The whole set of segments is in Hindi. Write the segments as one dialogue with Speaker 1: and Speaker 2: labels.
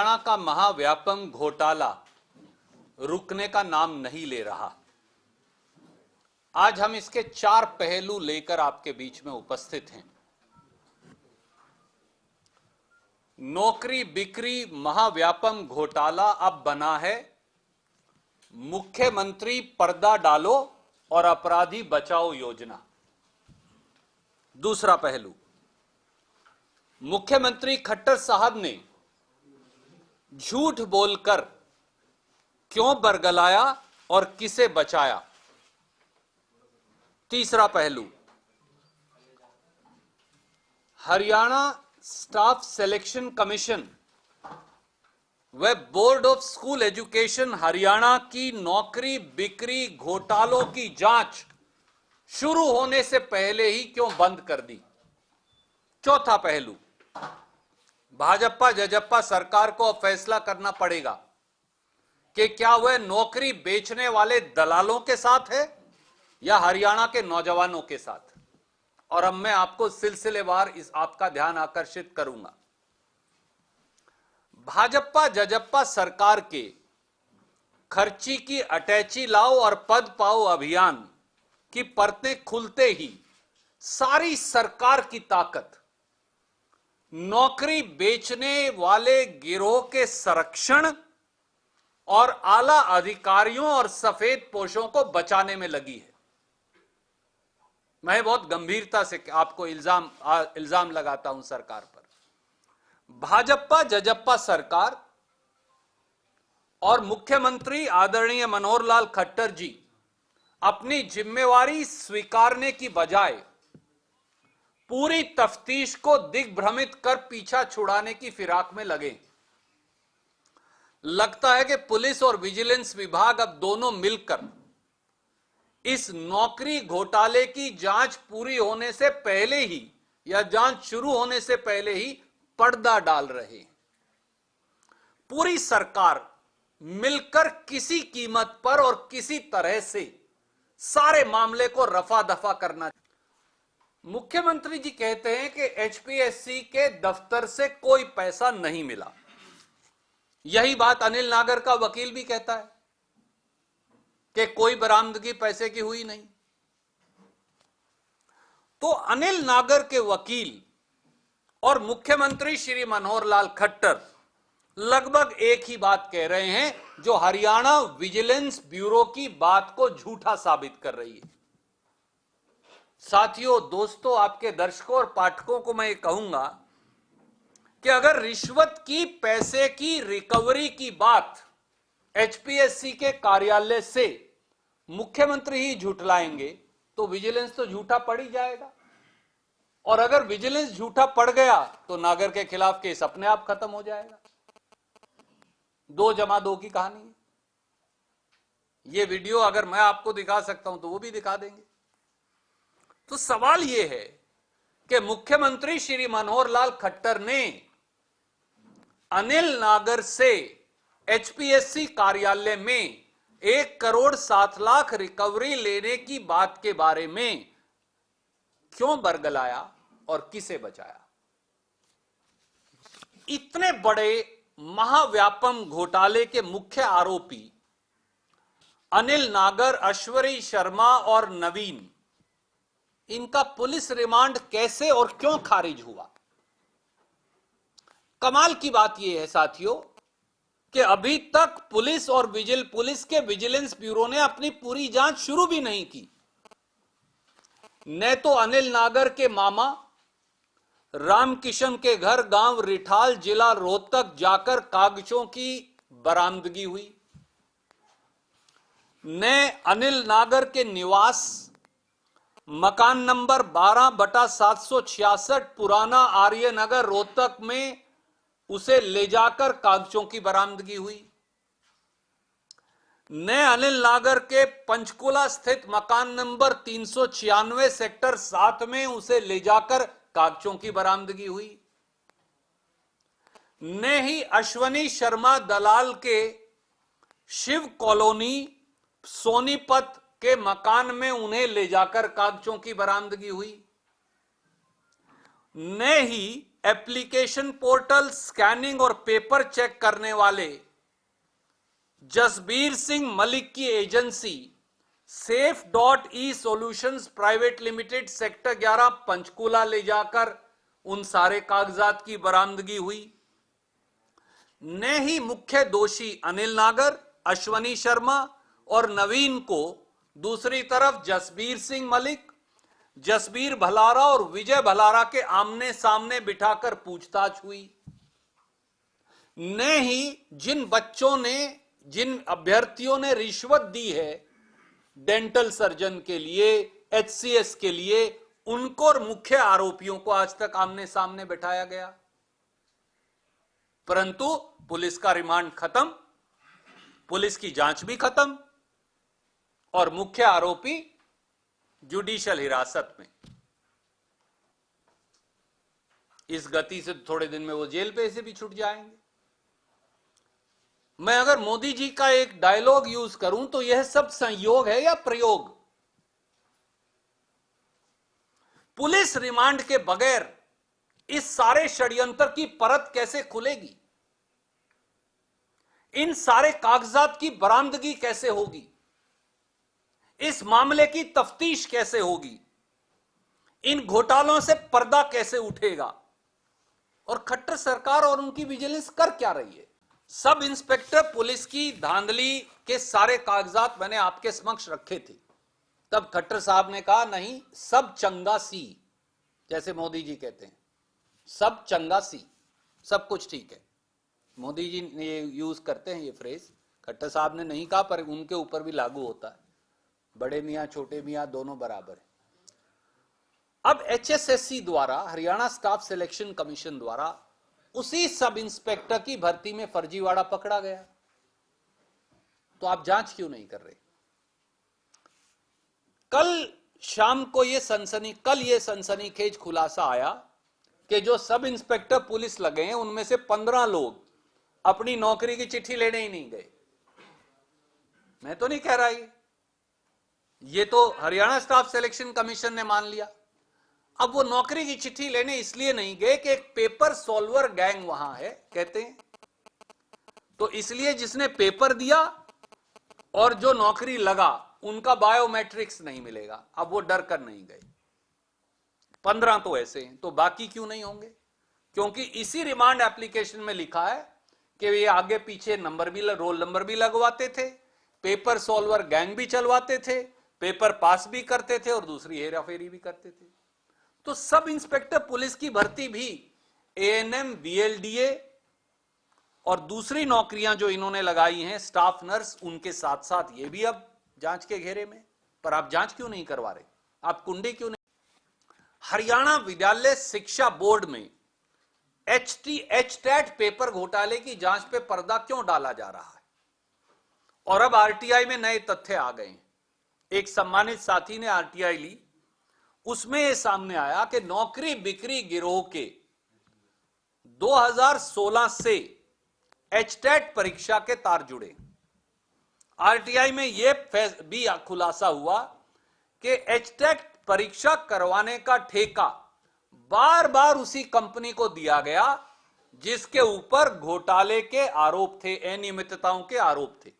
Speaker 1: हरियाणा का महाव्यापम घोटाला रुकने का नाम नहीं ले रहा। आज हम इसके 4 पहलू लेकर आपके बीच में उपस्थित हैं। नौकरी बिक्री महाव्यापम घोटाला अब बना है मुख्यमंत्री पर्दा डालो और अपराधी बचाओ योजना। दूसरा पहलू, मुख्यमंत्री खट्टर साहब ने झूठ बोलकर क्यों बरगलाया और किसे बचाया। तीसरा पहलू, हरियाणा स्टाफ सिलेक्शन कमीशन व board of school education Haryana की नौकरी बिक्री घोटालों की जांच शुरू होने से पहले ही क्यों बंद कर दी। चौथा पहलू, भाजपा जजप्पा सरकार को अब फैसला करना पड़ेगा कि क्या वह नौकरी बेचने वाले दलालों के साथ है या हरियाणा के नौजवानों के साथ। और अब मैं आपको सिलसिलेवार इस आपका ध्यान आकर्षित करूंगा। भाजपा जजप्पा सरकार के खर्ची की अटैची लाओ और पद पाओ अभियान की परतें खुलते ही सारी सरकार की ताकत नौकरी बेचने वाले गिरोह के संरक्षण और आला अधिकारियों और सफेद पोशों को बचाने में लगी है। मैं बहुत गंभीरता से आपको इल्जाम लगाता हूं सरकार पर। भाजपा जजप्पा सरकार और मुख्यमंत्री आदरणीय मनोहर लाल खट्टर जी अपनी जिम्मेवारी स्वीकारने की बजाय पूरी तफ्तीश को दिग्भ्रमित कर पीछा छुड़ाने की फिराक में लगे। लगता है कि पुलिस और विजिलेंस विभाग अब दोनों मिलकर इस नौकरी घोटाले की जांच पूरी होने से पहले ही या जांच शुरू होने से पहले ही पर्दा डाल रहे हैं। पूरी सरकार मिलकर किसी कीमत पर और किसी तरह से सारे मामले को रफा दफा करना। मुख्यमंत्री जी कहते हैं कि एचपीएससी के दफ्तर से कोई पैसा नहीं मिला। यही बात अनिल नागर का वकील भी कहता है कि कोई बरामदगी पैसे की हुई नहीं। तो अनिल नागर के वकील और मुख्यमंत्री श्री मनोहर लाल खट्टर लगभग एक ही बात कह रहे हैं, जो हरियाणा विजिलेंस ब्यूरो की बात को झूठा साबित कर रही है। साथियों, दोस्तों, आपके दर्शकों और पाठकों को मैं ये कहूंगा कि अगर रिश्वत की पैसे की रिकवरी की बात एचपीएससी के कार्यालय से मुख्यमंत्री ही झूठलाएंगे तो विजिलेंस तो झूठा पड़ ही जाएगा। और अगर विजिलेंस झूठा पड़ गया तो नागर के खिलाफ केस अपने आप खत्म हो जाएगा। 2 जमा 2 की कहानी है। यह वीडियो अगर मैं आपको दिखा सकता हूं तो वो भी दिखा देंगे। तो सवाल यह है कि मुख्यमंत्री श्री मनोहर लाल खट्टर ने अनिल नागर से एचपीएससी कार्यालय में 1 करोड़ 7 लाख रिकवरी लेने की बात के बारे में क्यों बरगलाया और किसे बचाया। इतने बड़े महाव्यापम घोटाले के मुख्य आरोपी अनिल नागर, ऐश्वर्य शर्मा और नवीन, इनका पुलिस रिमांड कैसे और क्यों खारिज हुआ। कमाल की बात यह है साथियों कि अभी तक पुलिस के विजिलेंस ब्यूरो ने अपनी पूरी जांच शुरू भी नहीं की। न तो अनिल नागर के मामा रामकिशन के घर गांव रिठाल जिला रोहतक जाकर कागजों की बरामदगी हुई, न अनिल नागर के निवास मकान नंबर 12/766 पुराना आर्य नगर रोहतक में उसे ले जाकर कागजों की बरामदगी हुई, न अनिल नागर के पंचकुला स्थित मकान नंबर 396 सेक्टर 7 में उसे ले जाकर कागजों की बरामदगी हुई, न ही अश्वनी शर्मा दलाल के शिव कॉलोनी सोनीपत के मकान में उन्हें ले जाकर कागजों की बरामदगी हुई, न ही एप्लीकेशन पोर्टल, स्कैनिंग और पेपर चेक करने वाले जसबीर सिंह मलिक की agency safe.e-solutions private limited sector 11 Panchkula ले जाकर उन सारे कागजात की बरामदगी हुई। ने ही मुख्य दोषी अनिल नागर, अश्वनी शर्मा और नवीन को दूसरी तरफ जसबीर सिंह मलिक, जसबीर भलारा और विजय भलारा के आमने सामने बिठाकर पूछताछ हुई। ने ही जिन बच्चों ने, जिन अभ्यर्थियों ने रिश्वत दी है डेंटल सर्जन के लिए, एचसीएस के लिए, उनको और मुख्य आरोपियों को आज तक आमने सामने बैठाया गया। परंतु पुलिस का रिमांड खत्म, पुलिस की जांच भी खत्म और मुख्य आरोपी जुडिशियल हिरासत में। इस गति से थोड़े दिन में वो जेल पे से भी छूट जाएंगे। मैं अगर मोदी जी का एक डायलॉग यूज करूं तो यह सब संयोग है या प्रयोग? पुलिस रिमांड के बगैर इस सारे षड्यंत्र की परत कैसे खुलेगी? इन सारे कागजात की बरामदगी कैसे होगी? इस मामले की तफ्तीश कैसे होगी? इन घोटालों से पर्दा कैसे उठेगा? और खट्टर सरकार और उनकी विजिलेंस कर क्या रही है? सब इंस्पेक्टर पुलिस की धांधली के सारे कागजात मैंने आपके समक्ष रखे थे। तब खट्टर साहब ने कहा नहीं, सब चंगा सी, जैसे मोदी जी कहते हैं, सब चंगा सी, सब कुछ ठीक है। मोदी जी ने यूज करते हैं ये फ्रेज, खट्टर साहब ने नहीं कहा, पर उनके ऊपर भी लागू होता है। बड़े मियां छोटे मियां दोनों बराबर है। अब एचएसएससी द्वारा, हरियाणा स्टाफ सिलेक्शन कमीशन द्वारा, उसी सब इंस्पेक्टर की भर्ती में फर्जीवाड़ा पकड़ा गया। तो आप जांच क्यों नहीं कर रहे? कल शाम को ये सनसनीखेज खुलासा आया कि जो सब इंस्पेक्टर पुलिस लगे हैं उनमें से 15 लोग अपनी नौकरी की चिट्ठी लेने ही नहीं गए। मैं तो नहीं कह रहा, ये तो हरियाणा स्टाफ सिलेक्शन कमीशन ने मान लिया। अब वो नौकरी की चिट्ठी लेने इसलिए नहीं गए कि एक पेपर सॉल्वर गैंग वहां है, कहते हैं, तो इसलिए जिसने पेपर दिया और जो नौकरी लगा उनका बायोमेट्रिक्स नहीं मिलेगा। अब वो डर कर नहीं गए। 15 तो ऐसे हैं, तो बाकी क्यों नहीं होंगे? क्योंकि इसी रिमांड एप्लीकेशन में लिखा है कि ये आगे पीछे रोल नंबर भी लगवाते थे, पेपर सॉल्वर गैंग भी चलवाते थे, पेपर पास भी करते थे और दूसरी हेराफेरी भी करते थे। तो सब इंस्पेक्टर पुलिस की भर्ती भी एएनएम, बीएलडीए और दूसरी नौकरियां जो इन्होंने लगाई हैं, स्टाफ नर्स, उनके साथ साथ ये भी अब जांच के घेरे में। पर आप जांच क्यों नहीं करवा रहे? आप कुंडी क्यों नहीं? हरियाणा विद्यालय शिक्षा बोर्ड में एचटेट पेपर घोटाले की जांच पे पर्दा क्यों डाला जा रहा है? और अब आरटीआई में नए तथ्य आ गए हैं। एक सम्मानित साथी ने आरटीआई ली, उसमें यह सामने आया कि नौकरी बिक्री गिरोह के 2016 से एचटेट परीक्षा के तार जुड़े। आरटीआई में यह भी खुलासा हुआ कि एचटेट परीक्षा करवाने का ठेका बार बार उसी कंपनी को दिया गया जिसके ऊपर घोटाले के आरोप थे, अनियमितताओं के आरोप थे,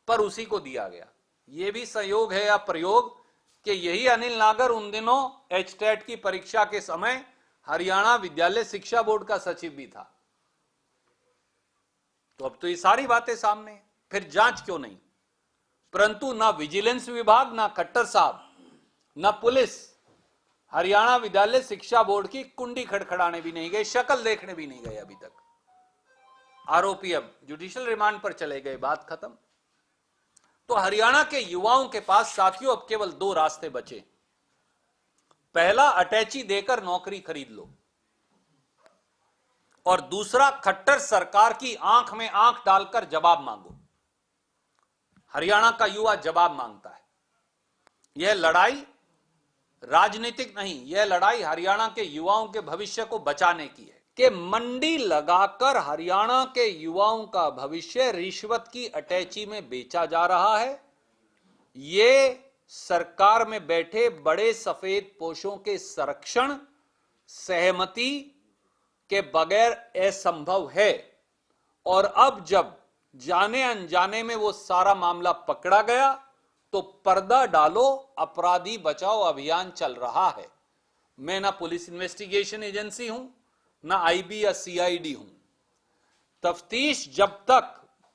Speaker 1: पर उसी को दिया गया। यह भी संयोग है या प्रयोग कि यही अनिल नागर उन दिनों एचटेट की परीक्षा के समय हरियाणा विद्यालय शिक्षा बोर्ड का सचिव भी था। तो अब तो ये सारी बातें सामने, फिर जांच क्यों नहीं? परंतु ना विजिलेंस विभाग, ना खट्टर साहब, ना पुलिस हरियाणा विद्यालय शिक्षा बोर्ड की कुंडी खड़खड़ाने भी नहीं गए, शक्ल देखने भी नहीं गए अभी तक। आरोपी अब जुडिशियल रिमांड पर चले गए, बात खत्म। तो हरियाणा के युवाओं के पास साथियों अब केवल 2 रास्ते बचे। पहला, अटैची देकर नौकरी खरीद लो, और दूसरा, खट्टर सरकार की आंख में आंख डालकर जवाब मांगो। हरियाणा का युवा जवाब मांगता है। यह लड़ाई राजनीतिक नहीं, यह लड़ाई हरियाणा के युवाओं के भविष्य को बचाने की है कि मंडी लगाकर हरियाणा के युवाओं का भविष्य रिश्वत की अटैची में बेचा जा रहा है। यह सरकार में बैठे बड़े सफेद पोशों के संरक्षण, सहमति के बगैर असंभव है। और अब जब जाने अनजाने में वो सारा मामला पकड़ा गया तो पर्दा डालो, अपराधी बचाओ अभियान चल रहा है। मैं ना पुलिस इन्वेस्टिगेशन एजेंसी हूं, ना आईबी या सीआईडी हूं। तफ्तीश जब तक,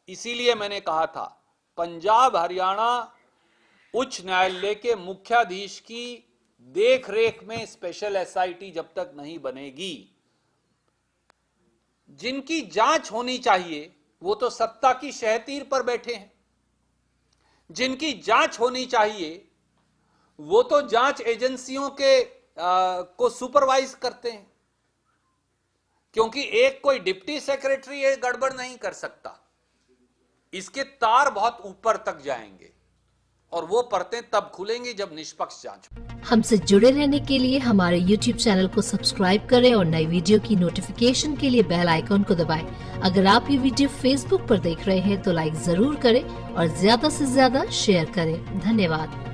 Speaker 1: इसीलिए मैंने कहा था पंजाब हरियाणा उच्च न्यायालय के मुख्याधीश की देखरेख में स्पेशल एसआईटी जब तक नहीं बनेगी, जिनकी जांच होनी चाहिए वो तो सत्ता की शहतीर पर बैठे हैं। जिनकी जांच होनी चाहिए वो तो जांच एजेंसियों को सुपरवाइज करते हैं, क्योंकि एक कोई डिप्टी सेक्रेटरी ये गड़बड़ नहीं कर सकता। इसके तार बहुत ऊपर तक जाएंगे और वो परतें तब खुलेंगी जब निष्पक्ष जांच हो।
Speaker 2: हमसे जुड़े रहने के लिए हमारे YouTube चैनल को सब्सक्राइब करें और नई वीडियो की नोटिफिकेशन के लिए बेल आइकॉन को दबाएं। अगर आप ये वीडियो Facebook पर देख रहे हैं तो लाइक जरूर करें और ज्यादा से ज्यादा शेयर करें। धन्यवाद।